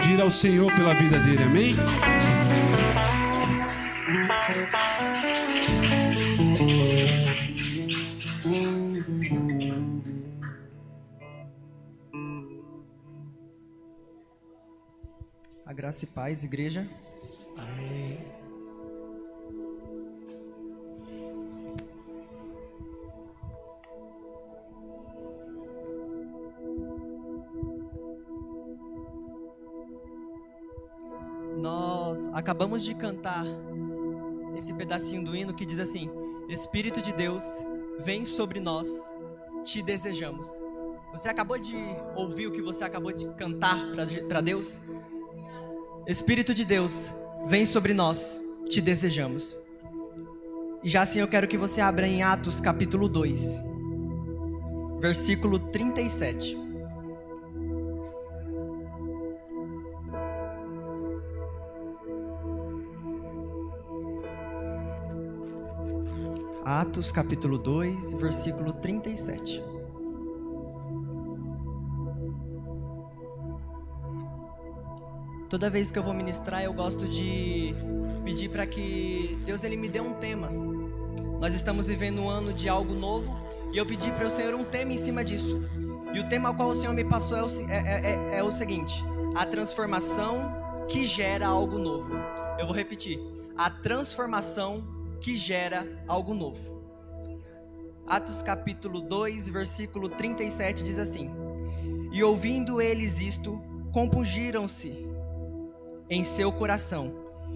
aplaudir ao Senhor pela vida dele, amém? A graça e paz, igreja. Amém. Nós acabamos de cantar esse pedacinho do hino que diz assim: Espírito de Deus, vem sobre nós, te desejamos. Você acabou de ouvir o que você acabou de cantar para Deus? Espírito de Deus, vem sobre nós, te desejamos. E já assim eu quero que você abra em Atos capítulo 2, versículo 37. Atos capítulo 2, versículo 37. Toda vez que eu vou ministrar, eu gosto de pedir para que Deus ele me dê um tema. Nós estamos vivendo um ano de algo novo e eu pedi para o Senhor um tema em cima disso. E o tema ao qual o Senhor me passou é o seguinte: a transformação que gera algo novo. Eu vou repetir: a transformação que gera algo novo. Atos capítulo 2, versículo 37 diz assim: E ouvindo eles isto, compungiram-se em seu coração,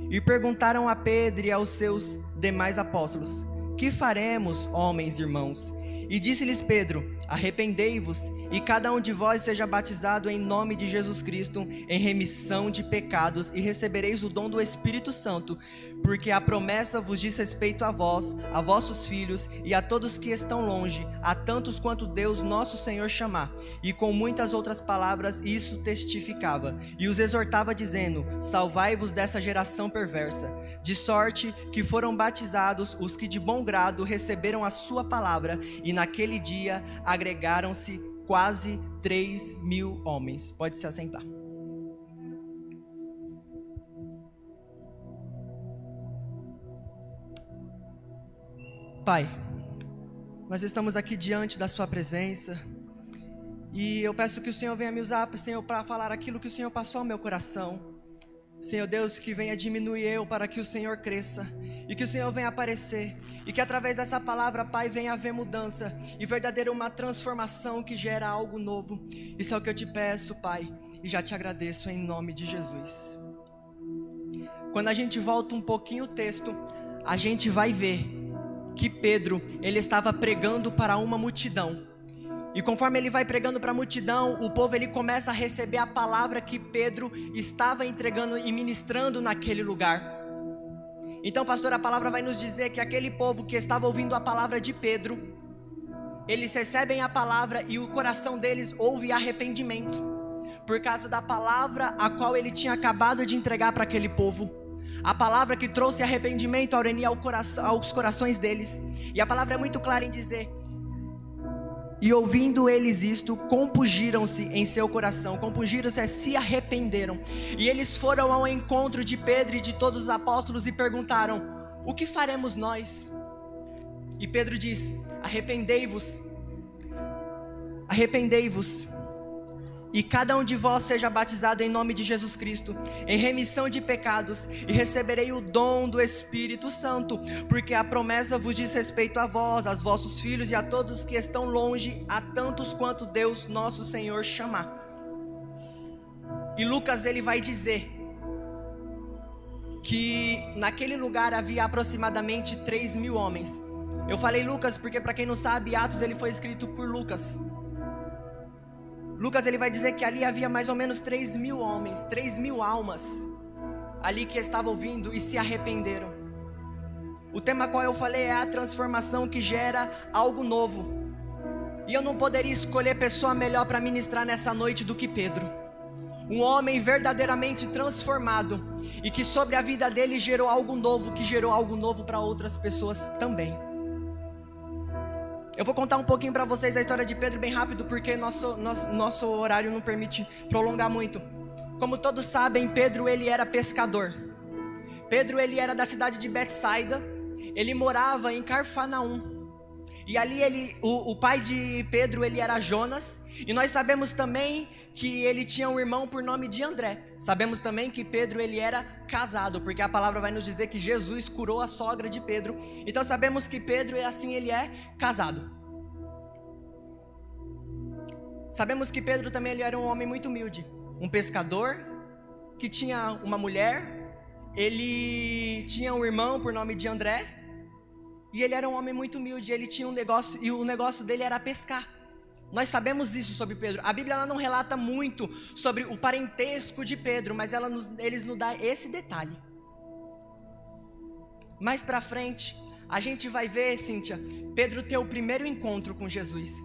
e perguntaram a Pedro e aos seus demais apóstolos: Que faremos, homens irmãos? E disse-lhes Pedro: Arrependei-vos, e cada um de vós seja batizado em nome de Jesus Cristo, em remissão de pecados, e recebereis o dom do Espírito Santo, porque a promessa vos diz respeito a vós, a vossos filhos, e a todos que estão longe, a tantos quanto Deus nosso Senhor chamar. E com muitas outras palavras isso testificava, e os exortava dizendo: Salvai-vos dessa geração perversa. De sorte que foram batizados os que de bom grado receberam a sua palavra, e naquele dia agregaram-se quase 3.000 homens. Pode se assentar. Pai, nós estamos aqui diante da sua presença e eu peço que o Senhor venha me usar, Senhor, para falar aquilo que o Senhor passou ao meu coração. Senhor Deus, que venha diminuir eu para que o Senhor cresça, e que o Senhor venha aparecer, e que através dessa palavra, Pai, venha haver mudança e verdadeira uma transformação que gera algo novo. Isso é o que eu te peço, Pai, e já te agradeço em nome de Jesus. Quando a gente volta um pouquinho o texto, a gente vai ver que Pedro, ele estava pregando para uma multidão. E conforme ele vai pregando para a multidão, o povo ele começa a receber a palavra que Pedro estava entregando e ministrando naquele lugar. Então, pastor, a palavra vai nos dizer que aquele povo que estava ouvindo a palavra de Pedro, eles recebem a palavra e o coração deles ouve arrependimento, por causa da palavra a qual ele tinha acabado de entregar para aquele povo. A palavra que trouxe arrependimento, Aureni, aos corações deles. E a palavra é muito clara em dizer: e ouvindo eles isto, compungiram-se em seu coração. Compungiram-se, se arrependeram. E eles foram ao encontro de Pedro e de todos os apóstolos e perguntaram: o que faremos nós? E Pedro diz: arrependei-vos, arrependei-vos, e cada um de vós seja batizado em nome de Jesus Cristo, em remissão de pecados, e receberei o dom do Espírito Santo, porque a promessa vos diz respeito a vós, aos vossos filhos e a todos que estão longe, a tantos quanto Deus nosso Senhor chamar. E Lucas ele vai dizer que naquele lugar havia aproximadamente 3.000 homens. Eu falei Lucas porque, para quem não sabe, Atos ele foi escrito por Lucas. Lucas ele vai dizer que ali havia mais ou menos 3.000 homens, 3.000 almas ali que estavam ouvindo e se arrependeram. O tema qual eu falei é a transformação que gera algo novo. E eu não poderia escolher pessoa melhor para ministrar nessa noite do que Pedro. Um homem verdadeiramente transformado e que sobre a vida dele gerou algo novo, que gerou algo novo para outras pessoas também. Eu vou contar um pouquinho para vocês a história de Pedro bem rápido, porque nosso horário não permite prolongar muito. Como todos sabem, Pedro ele era pescador. Pedro ele era da cidade de Betsaida. Ele morava em Cafarnaum. E ali o pai de Pedro ele era Jonas. E nós sabemos também que ele tinha um irmão por nome de André. Sabemos também que Pedro ele era casado, porque a palavra vai nos dizer que Jesus curou a sogra de Pedro. Então sabemos que Pedro ele é casado. Sabemos que Pedro também ele era um homem muito humilde, um pescador que tinha uma mulher. Ele tinha um irmão por nome de André. E ele era um homem muito humilde. Ele tinha um negócio, e o negócio dele era pescar. Nós sabemos isso sobre Pedro. A Bíblia ela não relata muito sobre o parentesco de Pedro, mas eles nos dá esse detalhe. Mais pra frente, a gente vai ver, Cíntia, Pedro ter o primeiro encontro com Jesus.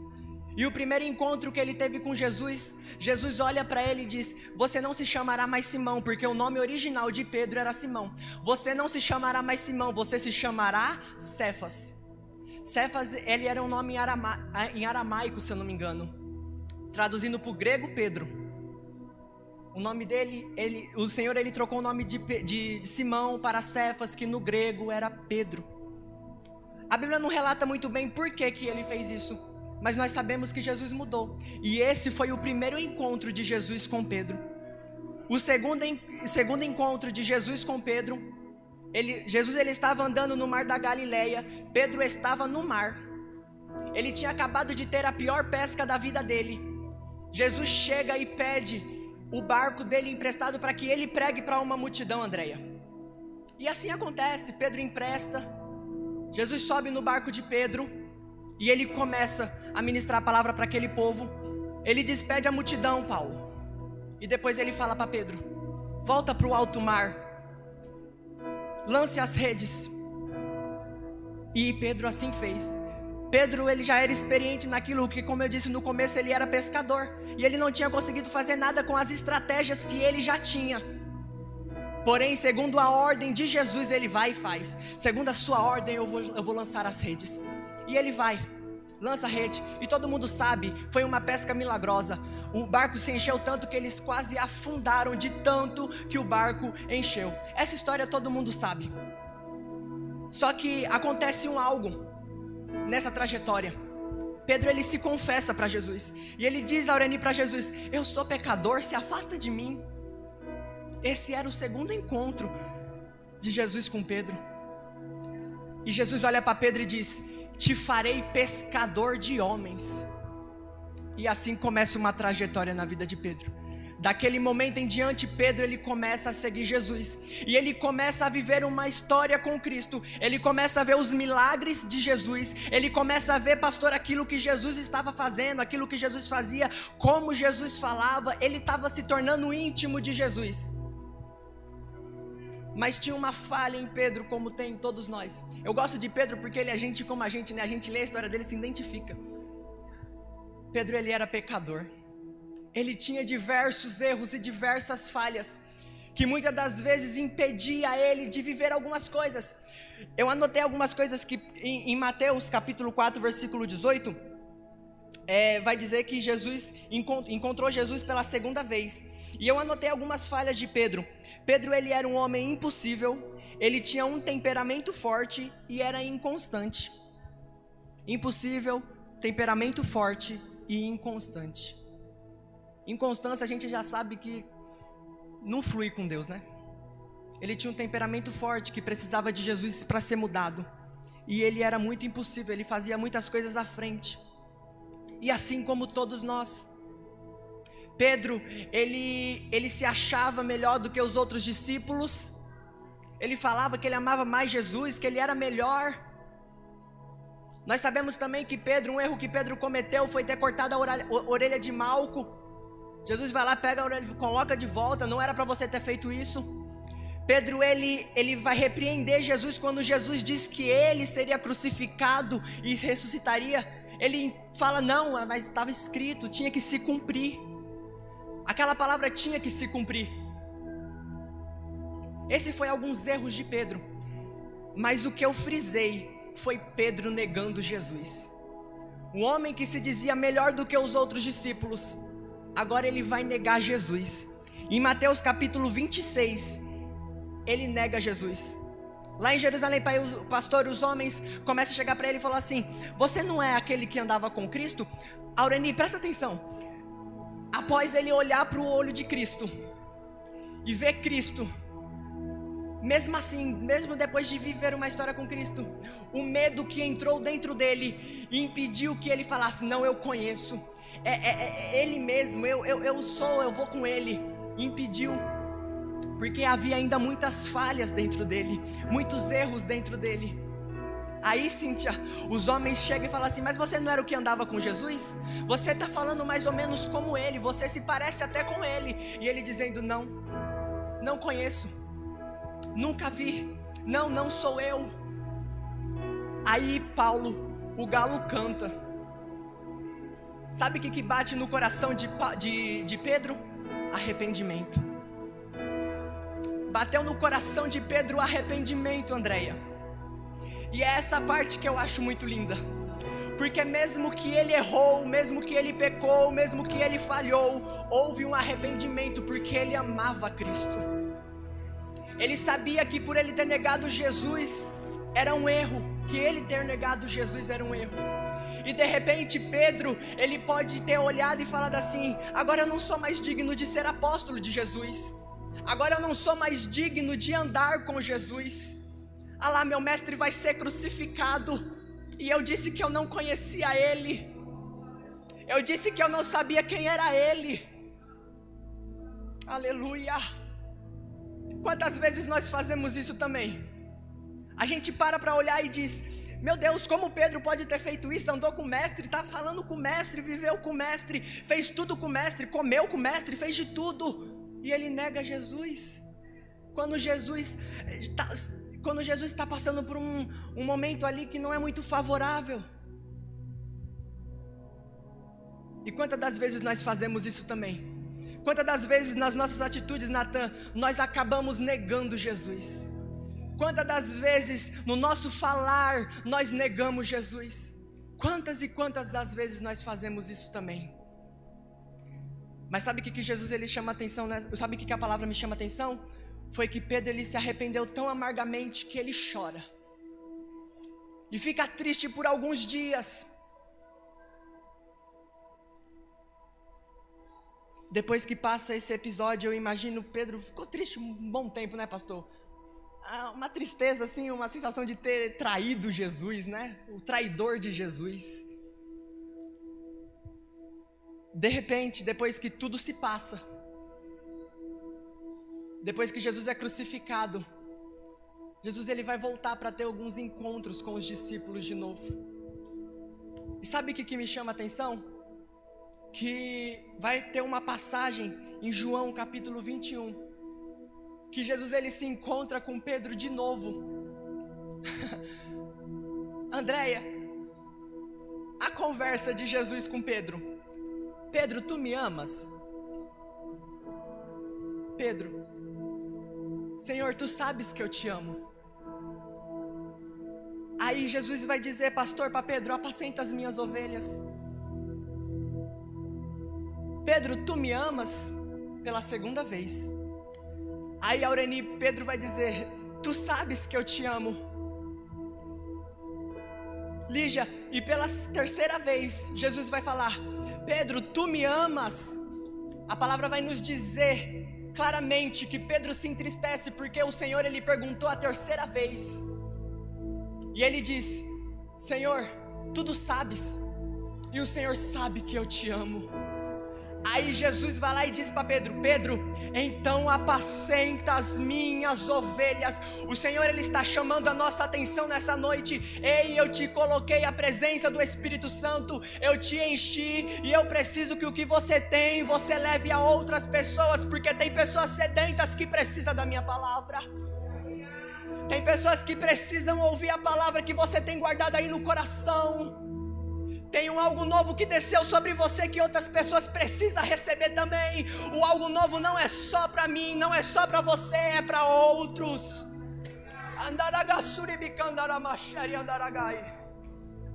E o primeiro encontro que ele teve com Jesus, Jesus olha para ele e diz: você não se chamará mais Simão, porque o nome original de Pedro era Simão. Você não se chamará mais Simão, você se chamará Cefas. Cefas, ele era um nome em aramaico, se eu não me engano. Traduzindo para o grego, Pedro. O nome dele, o Senhor ele trocou o nome de Simão para Cefas, que no grego era Pedro. A Bíblia não relata muito bem por que ele fez isso, mas nós sabemos que Jesus mudou. E esse foi o primeiro encontro de Jesus com Pedro. O segundo encontro de Jesus com Pedro, Jesus estava andando no mar da Galileia. Pedro estava no mar. Ele tinha acabado de ter a pior pesca da vida dele. Jesus chega e pede o barco dele emprestado para que ele pregue para uma multidão, Andréia. E assim acontece, Pedro empresta. Jesus sobe no barco de Pedro e ele começa a ministrar a palavra para aquele povo. Ele despede a multidão, Paulo. E depois ele fala para Pedro: volta para o alto mar, lance as redes. E Pedro assim fez. Pedro ele já era experiente naquilo que, como eu disse no começo, ele era pescador. E ele não tinha conseguido fazer nada com as estratégias que ele já tinha. Porém, segundo a ordem de Jesus, ele vai e faz. Segundo a sua ordem, eu vou lançar as redes. E ele vai, lança a rede. E todo mundo sabe, foi uma pesca milagrosa. O barco se encheu tanto que eles quase afundaram de tanto que o barco encheu. Essa história todo mundo sabe. Só que acontece algo nessa trajetória. Pedro ele se confessa para Jesus. E ele diz, Aureni, para Jesus: eu sou pecador, se afasta de mim. Esse era o segundo encontro de Jesus com Pedro. E Jesus olha para Pedro e diz: te farei pescador de homens. E assim começa uma trajetória na vida de Pedro. Daquele momento em diante, Pedro ele começa a seguir Jesus. E ele começa a viver uma história com Cristo. Ele começa a ver os milagres de Jesus. Ele começa a ver, pastor, aquilo que Jesus estava fazendo, aquilo que Jesus fazia, como Jesus falava. Ele estava se tornando íntimo de Jesus. Mas tinha uma falha em Pedro, como tem em todos nós. Eu gosto de Pedro porque ele é gente como a gente, né? A gente lê a história dele e se identifica. Pedro ele era pecador. Ele tinha diversos erros e diversas falhas, que muitas das vezes impedia ele de viver algumas coisas. Eu anotei algumas coisas que em Mateus capítulo 4, versículo 18, vai dizer que Jesus encontrou Jesus pela segunda vez. E eu anotei algumas falhas de Pedro. Pedro ele era um homem impossível, ele tinha um temperamento forte e era inconstante. Impossível, temperamento forte e inconstante. Inconstância a gente já sabe que não flui com Deus, né? Ele tinha um temperamento forte que precisava de Jesus para ser mudado. E ele era muito impossível, ele fazia muitas coisas à frente. E assim como todos nós, Pedro, ele se achava melhor do que os outros discípulos. Ele falava que ele amava mais Jesus, que ele era melhor. Nós sabemos também que um erro que Pedro cometeu foi ter cortado a orelha de Malco. Jesus vai lá, pega a orelha e coloca de volta. Não era para você ter feito isso. Pedro ele vai repreender Jesus quando Jesus diz que ele seria crucificado e ressuscitaria. Ele fala: não, mas estava escrito, tinha que se cumprir. Aquela palavra tinha que se cumprir. Esse foi alguns erros de Pedro. Mas o que eu frisei foi Pedro negando Jesus. Um homem que se dizia melhor do que os outros discípulos, agora ele vai negar Jesus. Em Mateus capítulo 26, ele nega Jesus. Lá em Jerusalém, o pastor, os homens começam a chegar para ele e falar assim: você não é aquele que andava com Cristo? Aureni, presta atenção. Após ele olhar para o olho de Cristo e ver Cristo, mesmo assim, mesmo depois de viver uma história com Cristo, o medo que entrou dentro dele impediu que ele falasse: não, eu conheço, é ele mesmo, eu vou com ele. Impediu, porque havia ainda muitas falhas dentro dele, muitos erros dentro dele. Aí, Cíntia, os homens chegam e falam assim: mas você não era o que andava com Jesus? Você está falando mais ou menos como ele, você se parece até com ele. E ele dizendo: não conheço, nunca vi, não sou eu. Aí Paulo, o galo canta. Sabe o que bate no coração de Pedro? Arrependimento. Bateu no coração de Pedro o arrependimento, Andréia. E é essa parte que eu acho muito linda, porque mesmo que ele errou, mesmo que ele pecou, mesmo que ele falhou, houve um arrependimento, porque ele amava Cristo. Ele sabia que por ele ter negado Jesus era um erro, que ele ter negado Jesus era um erro. E de repente Pedro, ele pode ter olhado e falado assim: agora eu não sou mais digno de ser apóstolo de Jesus, agora eu não sou mais digno de andar com Jesus. Ah lá, meu mestre vai ser crucificado, e eu disse que eu não conhecia ele, eu disse que eu não sabia quem era ele. Aleluia. Quantas vezes nós fazemos isso também? A gente para olhar e diz: meu Deus, como Pedro pode ter feito isso? Andou com o mestre, está falando com o mestre, viveu com o mestre, fez tudo com o mestre, comeu com o mestre, fez de tudo, e ele nega Jesus. Quando Jesus está passando por um momento ali que não é muito favorável. E quantas das vezes nós fazemos isso também? Quantas das vezes nas nossas atitudes, Natan, nós acabamos negando Jesus? Quantas das vezes no nosso falar nós negamos Jesus? Quantas e quantas das vezes nós fazemos isso também? Mas sabe o que Jesus ele chama atenção, né? Sabe o que a palavra me chama atenção? Foi que Pedro ele se arrependeu tão amargamente que ele chora e fica triste por alguns dias. Depois que passa esse episódio, eu imagino Pedro ficou triste um bom tempo, né, pastor? Uma tristeza assim, uma sensação de ter traído Jesus, né? O traidor de Jesus. De repente, depois que tudo se passa, depois que Jesus é crucificado, Jesus ele vai voltar para ter alguns encontros com os discípulos de novo. E sabe o que me chama a atenção? Que vai ter uma passagem em João capítulo 21, que Jesus ele se encontra com Pedro de novo. Andréia, a conversa de Jesus com Pedro: Pedro, tu me amas? Pedro: Senhor, tu sabes que eu te amo. Aí Jesus vai dizer, pastor, para Pedro: apacenta as minhas ovelhas. Pedro, tu me amas? Pela segunda vez. Aí Aureni, Pedro vai dizer: tu sabes que eu te amo. Lígia, e pela terceira vez Jesus vai falar: Pedro, tu me amas? A palavra vai nos dizer claramente que Pedro se entristece porque o Senhor ele perguntou a terceira vez. E ele diz: Senhor, tudo sabes, e o Senhor sabe que eu te amo. Aí Jesus vai lá e diz para Pedro: Pedro, então apacenta as minhas ovelhas. O Senhor ele está chamando a nossa atenção nessa noite. Ei, eu te coloquei a presença do Espírito Santo, eu te enchi, e eu preciso que o que você tem, você leve a outras pessoas, porque tem pessoas sedentas que precisam da minha palavra. Tem pessoas que precisam ouvir a palavra que você tem guardada aí no coração. Tem um algo novo que desceu sobre você que outras pessoas precisam receber também. O algo novo não é só para mim, não é só para você, é para outros.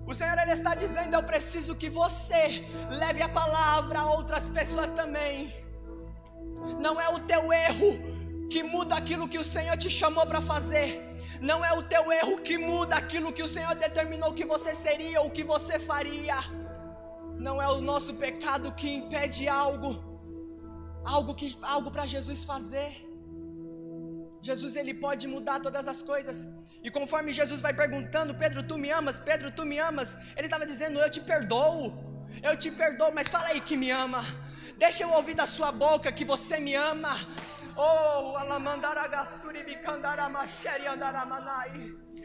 O Senhor ele está dizendo: eu preciso que você leve a palavra a outras pessoas também. Não é o teu erro que muda aquilo que o Senhor te chamou para fazer. Não é o teu erro que muda aquilo que o Senhor determinou que você seria ou que você faria. Não é o nosso pecado que impede algo para Jesus fazer. Jesus, ele pode mudar todas as coisas. E conforme Jesus vai perguntando: Pedro, tu me amas? Pedro, tu me amas? Ele estava dizendo: eu te perdoo, mas fala aí que me ama. Deixa eu ouvir da sua boca que você me ama. Oh,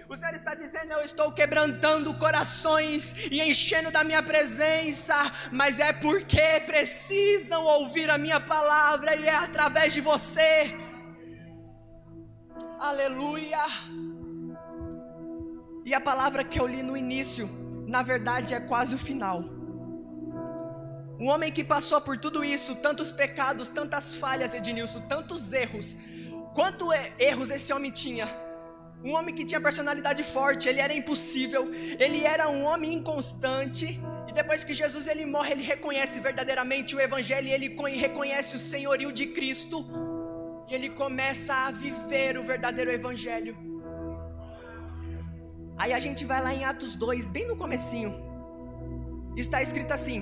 o Senhor está dizendo: eu estou quebrantando corações e enchendo da minha presença, mas é porque precisam ouvir a minha palavra, e é através de você. Aleluia. E a palavra que eu li no início, na verdade é quase o final. Um homem que passou por tudo isso, tantos pecados, tantas falhas, Ednilson, tantos erros. Quantos erros esse homem tinha? Um homem que tinha personalidade forte, ele era impossível, ele era um homem inconstante. E depois que Jesus ele morre, ele reconhece verdadeiramente o Evangelho, ele reconhece o senhorio de Cristo, e ele começa a viver o verdadeiro Evangelho. Aí a gente vai lá em Atos 2, bem no comecinho, está escrito assim: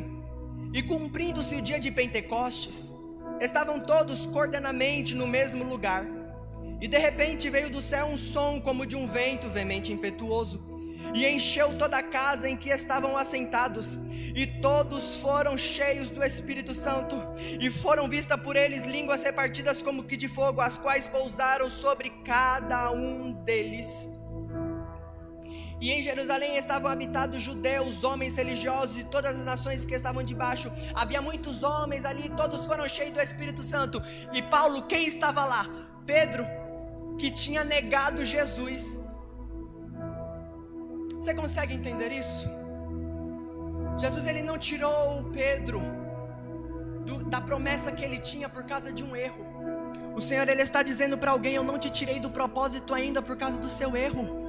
e cumprindo-se o dia de Pentecostes, estavam todos cordialmente no mesmo lugar, e de repente veio do céu um som como de um vento veemente e impetuoso, e encheu toda a casa em que estavam assentados, e todos foram cheios do Espírito Santo, e foram vistas por eles línguas repartidas como que de fogo, as quais pousaram sobre cada um deles. E em Jerusalém estavam habitados judeus, homens religiosos e todas as nações que estavam debaixo. Havia muitos homens ali, todos foram cheios do Espírito Santo. E Paulo, quem estava lá? Pedro, que tinha negado Jesus. Você consegue entender isso? Jesus, ele não tirou Pedro da promessa que ele tinha por causa de um erro. O Senhor, ele está dizendo para alguém: eu não te tirei do propósito ainda por causa do seu erro.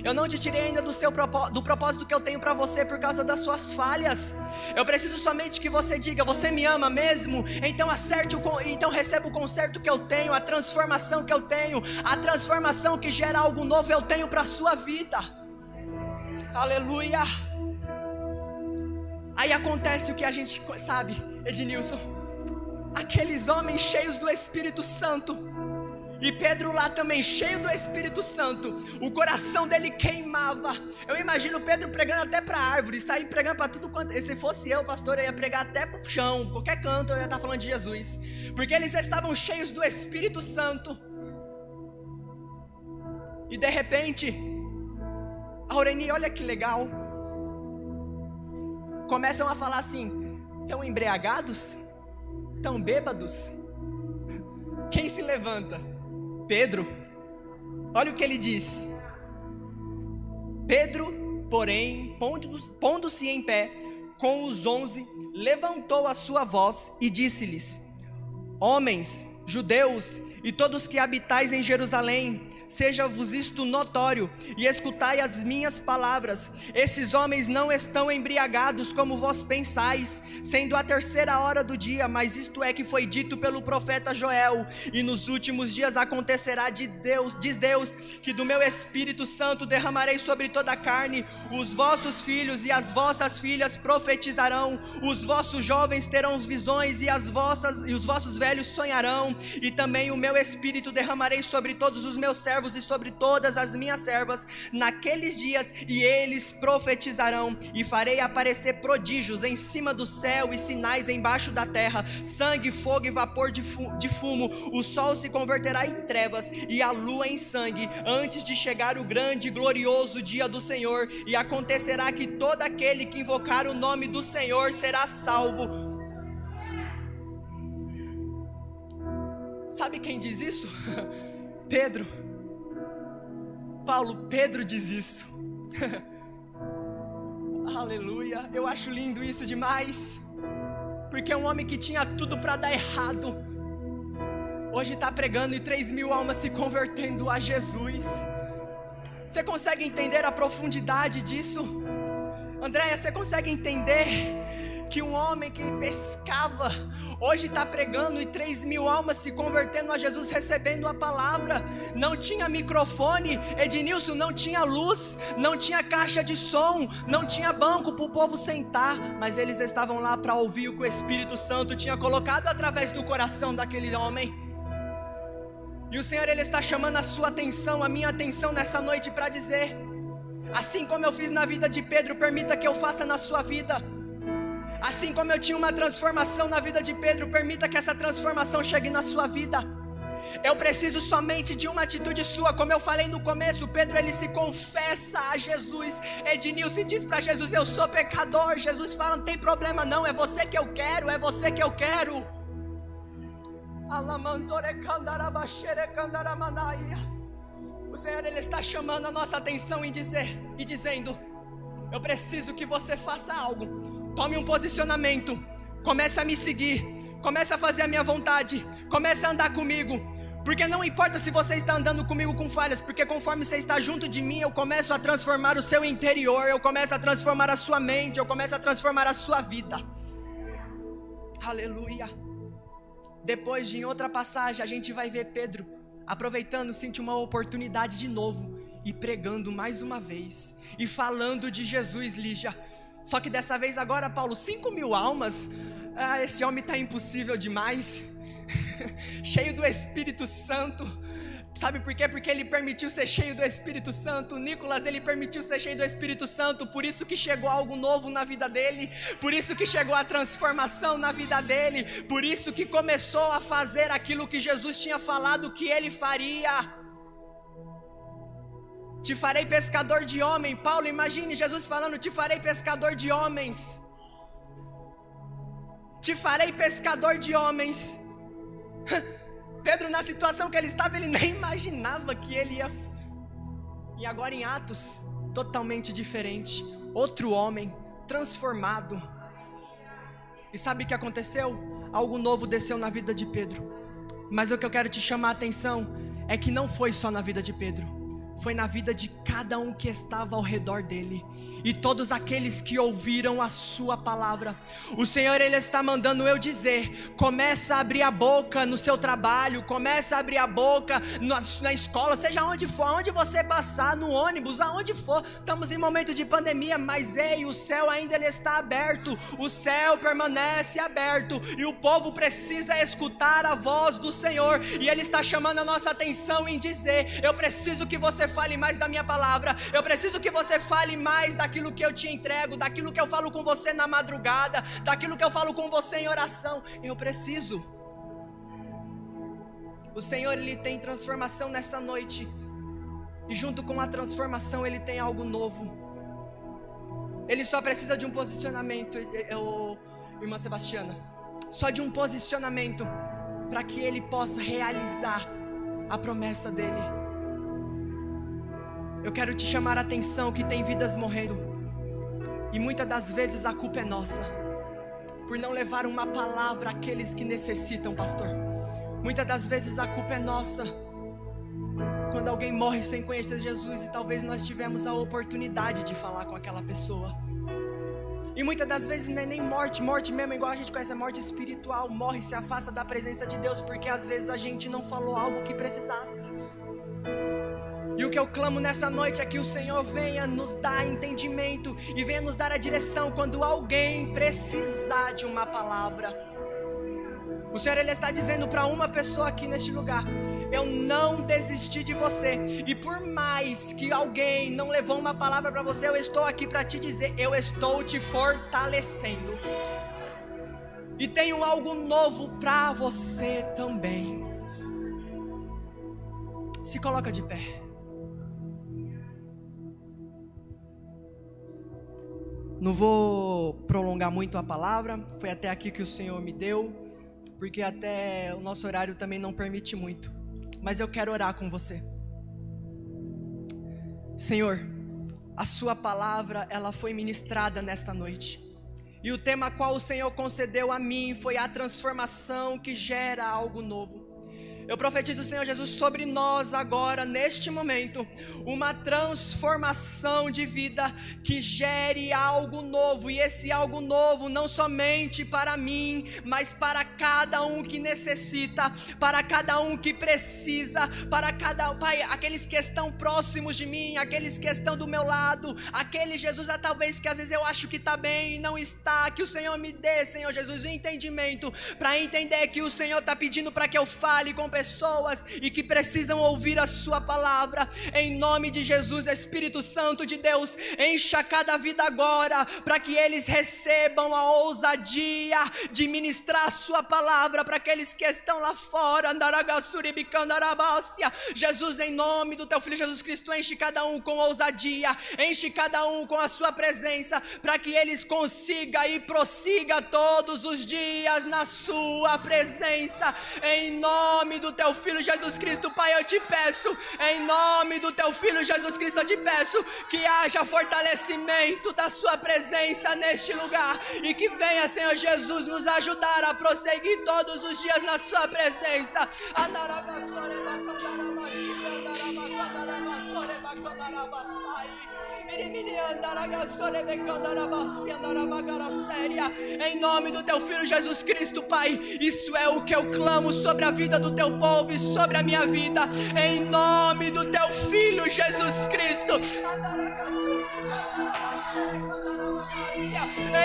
Eu não te tirei ainda do propósito que eu tenho para você por causa das suas falhas. Eu preciso somente que você diga: você me ama mesmo? Então então receba o conserto que eu tenho, a transformação que eu tenho, a transformação que gera algo novo eu tenho para a sua vida. Aleluia. Aí acontece o que a gente sabe, Ednilson, aqueles homens cheios do Espírito Santo, e Pedro lá também, cheio do Espírito Santo, o coração dele queimava. Eu imagino Pedro pregando até para árvore, sair pregando para tudo quanto. Se fosse eu, pastor, eu ia pregar até para o chão, qualquer canto eu ia estar falando de Jesus, porque eles estavam cheios do Espírito Santo. E de repente, Aureni, olha que legal, começam a falar assim: estão embriagados? Estão bêbados? Quem se levanta? Pedro. Olha o que ele diz. Pedro, porém, pondo-se em pé com os 11, levantou a sua voz e disse-lhes: homens, judeus e todos que habitais em Jerusalém, seja-vos isto notório, e escutai as minhas palavras. Esses homens não estão embriagados como vós pensais, sendo a 3ª hora do dia, mas isto é que foi dito pelo profeta Joel: e nos últimos dias acontecerá, diz Deus, que do meu Espírito Santo derramarei sobre toda a carne. Os vossos filhos e as vossas filhas profetizarão, os vossos jovens terão visões, e os vossos velhos sonharão, e também o meu Espírito derramarei sobre todos os meus servos e sobre todas as minhas servas naqueles dias, e eles profetizarão, e farei aparecer prodígios em cima do céu e sinais embaixo da terra, sangue, fogo e vapor de fumo. O sol se converterá em trevas e a lua em sangue, antes de chegar o grande e glorioso dia do Senhor, e acontecerá que todo aquele que invocar o nome do Senhor será salvo. Sabe quem diz isso? Pedro. Paulo, Pedro diz isso. Aleluia, eu acho lindo isso demais, porque é um homem que tinha tudo para dar errado, hoje está pregando e 3.000 almas se convertendo a Jesus. Você consegue entender a profundidade disso? Andréia, você consegue entender que um homem que pescava, hoje está pregando e 3.000 almas se convertendo a Jesus, recebendo a palavra. Não tinha microfone, Ednilson, não tinha luz, não tinha caixa de som, não tinha banco para o povo sentar, mas eles estavam lá para ouvir o que o Espírito Santo tinha colocado através do coração daquele homem. E o Senhor, Ele está chamando a sua atenção, a minha atenção nessa noite para dizer: assim como eu fiz na vida de Pedro, permita que eu faça na sua vida. Assim como eu tinha uma transformação na vida de Pedro, permita que essa transformação chegue na sua vida. Eu preciso somente de uma atitude sua. Como eu falei no começo, Pedro, ele se confessa a Jesus. Ednilson diz para Jesus: eu sou pecador. Jesus fala: não tem problema não, é você que eu quero, é você que eu quero. O Senhor, Ele está chamando a nossa atenção e dizendo: eu preciso que você faça algo. Tome um posicionamento, comece a me seguir, comece a fazer a minha vontade, comece a andar comigo, porque não importa se você está andando comigo com falhas, porque conforme você está junto de mim, eu começo a transformar o seu interior, eu começo a transformar a sua mente, eu começo a transformar a sua vida. Aleluia. Depois, em outra passagem, a gente vai ver Pedro aproveitando, sente uma oportunidade de novo e pregando mais uma vez e falando de Jesus, Lígia. Só que dessa vez agora, Paulo, 5.000 almas, esse homem está impossível demais, cheio do Espírito Santo. Sabe por quê? Porque ele permitiu ser cheio do Espírito Santo. Nicolas, ele permitiu ser cheio do Espírito Santo, por isso que chegou algo novo na vida dele, por isso que chegou a transformação na vida dele, por isso que começou a fazer aquilo que Jesus tinha falado que ele faria. Te farei pescador de homem. Paulo, imagine Jesus falando: te farei pescador de homens. Te farei pescador de homens. Pedro, na situação que ele estava, ele nem imaginava que ele ia. E agora em Atos, totalmente diferente. Outro homem, transformado. E sabe o que aconteceu? Algo novo desceu na vida de Pedro. Mas o que eu quero te chamar a atenção é que não foi só na vida de Pedro, foi na vida de cada um que estava ao redor dele. E todos aqueles que ouviram a sua palavra. O Senhor, Ele está mandando eu dizer: começa a abrir a boca no seu trabalho, começa a abrir a boca na escola, seja onde for, aonde você passar, no ônibus, aonde for. Estamos em momento de pandemia, mas ei, o céu ainda ele está aberto, o céu permanece aberto, e o povo precisa escutar a voz do Senhor, e Ele está chamando a nossa atenção em dizer: eu preciso que você fale mais da minha palavra, eu preciso que você fale mais daquilo que eu te entrego, daquilo que eu falo com você na madrugada, daquilo que eu falo com você em oração. Eu preciso. O Senhor, Ele tem transformação nessa noite, e junto com a transformação Ele tem algo novo. Ele só precisa de um posicionamento, irmã Sebastiana, só de um posicionamento para que Ele possa realizar a promessa dEle. Eu quero te chamar a atenção que tem vidas morrendo, e muitas das vezes a culpa é nossa, por não levar uma palavra àqueles que necessitam, pastor. Muitas das vezes a culpa é nossa, quando alguém morre sem conhecer Jesus, e talvez nós tivemos a oportunidade de falar com aquela pessoa. E muitas das vezes não é nem morte mesmo, igual a gente conhece a morte espiritual, morre, se afasta da presença de Deus, porque às vezes a gente não falou algo que precisasse. E o que eu clamo nessa noite é que o Senhor venha nos dar entendimento e venha nos dar a direção quando alguém precisar de uma palavra. O Senhor, Ele está dizendo para uma pessoa aqui neste lugar: eu não desisti de você, e por mais que alguém não levou uma palavra para você, eu estou aqui para te dizer: eu estou te fortalecendo, e tenho algo novo para você também. Se coloca de pé. Não vou prolongar muito a palavra, foi até aqui que o Senhor me deu, porque até o nosso horário também não permite muito, mas eu quero orar com você. Senhor, a sua palavra, ela foi ministrada nesta noite, e o tema qual o Senhor concedeu a mim foi a transformação que gera algo novo. Eu profetizo, Senhor Jesus, sobre nós agora, neste momento, uma transformação de vida que gere algo novo, e esse algo novo não somente para mim, mas para cada um que necessita, para cada um que precisa, para cada, Pai, aqueles que estão próximos de mim, aqueles que estão do meu lado, aquele Jesus, talvez que às vezes eu acho que está bem e não está, que o Senhor me dê, Senhor Jesus, o entendimento, para entender que o Senhor está pedindo para que eu fale com pessoas e que precisam ouvir a sua palavra. Em nome de Jesus, Espírito Santo de Deus, encha cada vida agora, para que eles recebam a ousadia de ministrar a sua palavra para aqueles que estão lá fora. Jesus, em nome do teu Filho Jesus Cristo, enche cada um com ousadia, enche cada um com a sua presença, para que eles consigam e prossiga todos os dias na sua presença. Em nome do teu Filho Jesus Cristo, Pai, eu te peço, em nome do teu Filho Jesus Cristo, eu te peço que haja fortalecimento da sua presença neste lugar, e que venha, Senhor Jesus, nos ajudar a prosseguir todos os dias na sua presença. Em nome do teu Filho Jesus Cristo, Pai, isso é o que eu clamo sobre a vida do teu povo e sobre a minha vida, em nome do teu Filho Jesus Cristo.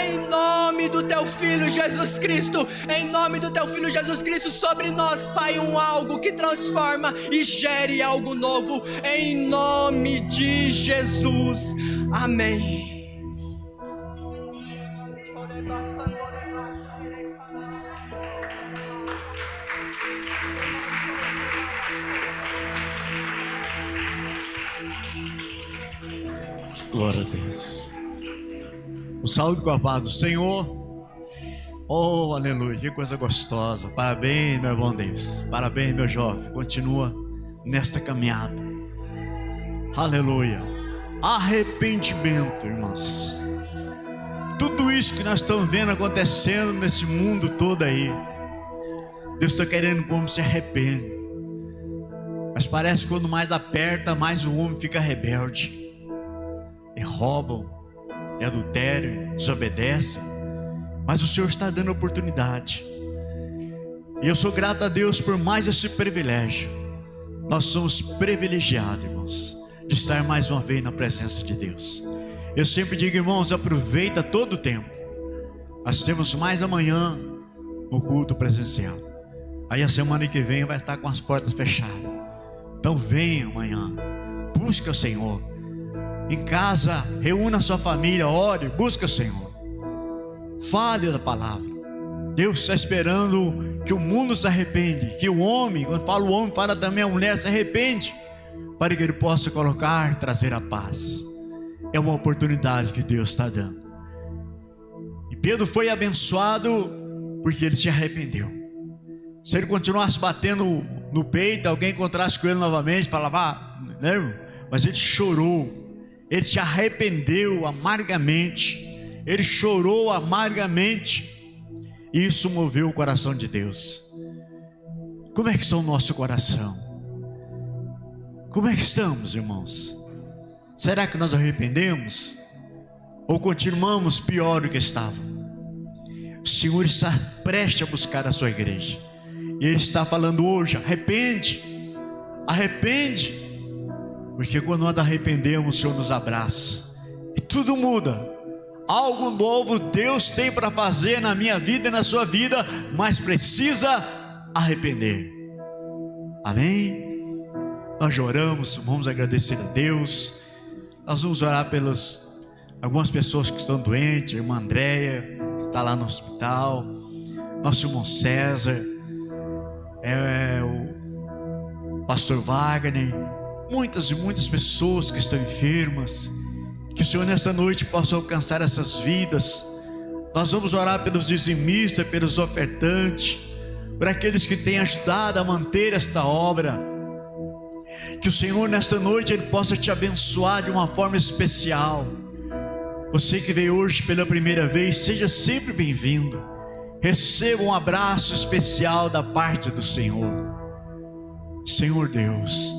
Em nome do teu Filho Jesus Cristo, em nome do teu Filho Jesus Cristo, sobre nós, Pai, algo que transforma e gere algo novo, em nome de Jesus, amém. Glória a Deus. O saúde com a paz do Senhor. Oh, aleluia, que coisa gostosa. Parabéns, meu irmão Deus. Parabéns, meu jovem. Continua nesta caminhada. Aleluia. Arrependimento, irmãos. Tudo isso que nós estamos vendo acontecendo nesse mundo todo aí, Deus está querendo como se arrepende. Mas parece que quando mais aperta, mais o homem fica rebelde. E roubam, e adultério, desobedecem. Mas o Senhor está dando oportunidade. E eu sou grato a Deus por mais esse privilégio. Nós somos privilegiados, irmãos, de estar mais uma vez na presença de Deus. Eu sempre digo, irmãos, aproveita todo o tempo. Nós temos mais amanhã o culto presencial. Aí a semana que vem vai estar com as portas fechadas. Então venha amanhã, busque o Senhor. Em casa, reúna a sua família, ore, busque o Senhor. Fale da palavra. Deus está esperando que o mundo se arrepende, que o homem, quando fala o homem, fala também a mulher, se arrepende, para que ele possa colocar, trazer a paz. É uma oportunidade que Deus está dando. E Pedro foi abençoado porque ele se arrependeu. Se ele continuasse batendo no peito, alguém encontrasse com ele novamente, falava, né? Mas ele chorou. Ele se arrependeu amargamente. Ele chorou amargamente. E isso moveu o coração de Deus. Como é que está o nosso coração? Como é que estamos, irmãos? Será que nós arrependemos? Ou continuamos pior do que estava? O Senhor está prestes a buscar a sua igreja. E Ele está falando hoje, arrepende. Arrepende. Porque quando nós arrependemos, o Senhor nos abraça. E tudo muda. Algo novo Deus tem para fazer na minha vida e na sua vida, mas precisa arrepender. Amém? Nós oramos, vamos agradecer a Deus. Nós vamos orar pelas algumas pessoas que estão doentes. Irmã Andréia, que está lá no hospital. Nosso irmão César. O pastor Wagner. Muitas e muitas pessoas que estão enfermas. Que o Senhor nesta noite possa alcançar essas vidas. Nós vamos orar pelos dizimistas, pelos ofertantes, por aqueles que têm ajudado a manter esta obra. Que o Senhor nesta noite Ele possa te abençoar de uma forma especial. Você que veio hoje pela primeira vez, seja sempre bem-vindo. Receba um abraço especial da parte do Senhor. Senhor Deus,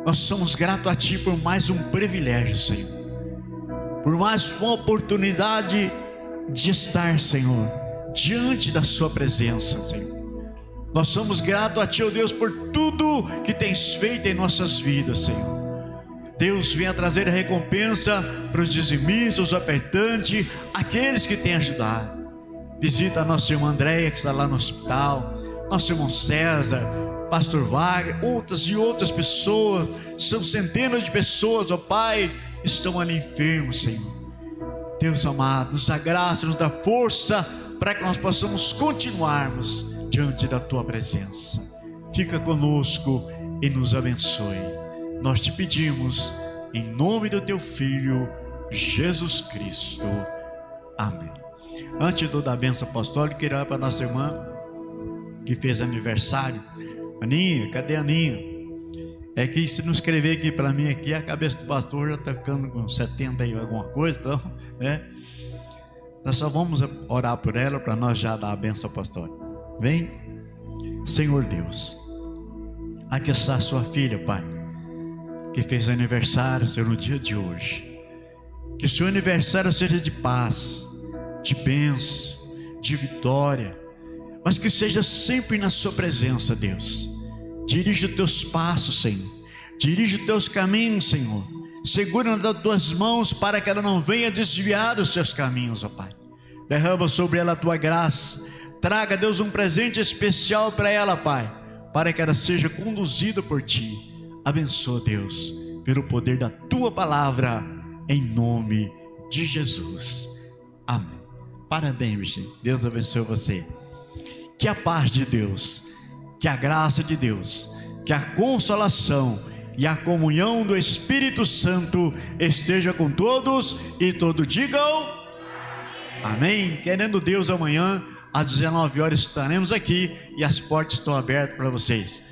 nós somos gratos a Ti por mais um privilégio, Senhor, por mais uma oportunidade de estar, Senhor, diante da Sua presença, Senhor. Nós somos gratos a Ti, ó Deus, por tudo que Tens feito em nossas vidas, Senhor. Deus, venha trazer a recompensa para os dizimistas, os ofertantes, aqueles que têm ajudado. Visita a nossa irmã Andréia, que está lá no hospital, nosso irmão César, pastor Wagner, outras e outras pessoas, são centenas de pessoas, ó Pai, estão ali enfermos, Senhor. Deus amado, nos dá graça, nos dá força, para que nós possamos continuarmos diante da Tua presença. Fica conosco e nos abençoe. Nós te pedimos, em nome do Teu Filho, Jesus Cristo. Amém. Antes de dar a bênção apostólica, queria orar para nossa irmã, que fez aniversário. Aninha, cadê a Aninha? É que se não escrever aqui para mim, aqui a cabeça do pastor já está ficando com 70 e alguma coisa, então, né? Nós só vamos orar por ela, para nós já dar a bênção apostólica. Vem, Senhor Deus, aqui está a sua filha, Pai, que fez aniversário, Senhor, no dia de hoje. Que o seu aniversário seja de paz, de bênção, de vitória, mas que seja sempre na sua presença, Deus. Dirige os teus passos, Senhor, dirige os teus caminhos, Senhor. Segura nas tuas mãos para que ela não venha desviar dos seus caminhos, ó Pai. Derrama sobre ela a tua graça. Traga, Deus, um presente especial para ela, Pai, para que ela seja conduzida por Ti. Abençoa, Deus, pelo poder da Tua palavra, em nome de Jesus. Amém. Parabéns, bichinho. Deus abençoe você. Que a paz de Deus, que a graça de Deus, que a consolação e a comunhão do Espírito Santo esteja com todos e todos digam amém. Querendo Deus, amanhã às 19 horas estaremos aqui e as portas estão abertas para vocês.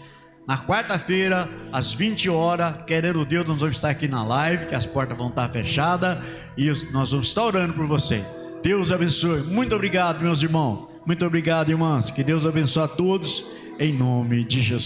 Na quarta-feira, às 20 horas, querendo Deus, nós vamos estar aqui na live, que as portas vão estar fechadas e nós vamos estar orando por você. Deus abençoe. Muito obrigado, meus irmãos. Muito obrigado, irmãs. Que Deus abençoe a todos, em nome de Jesus.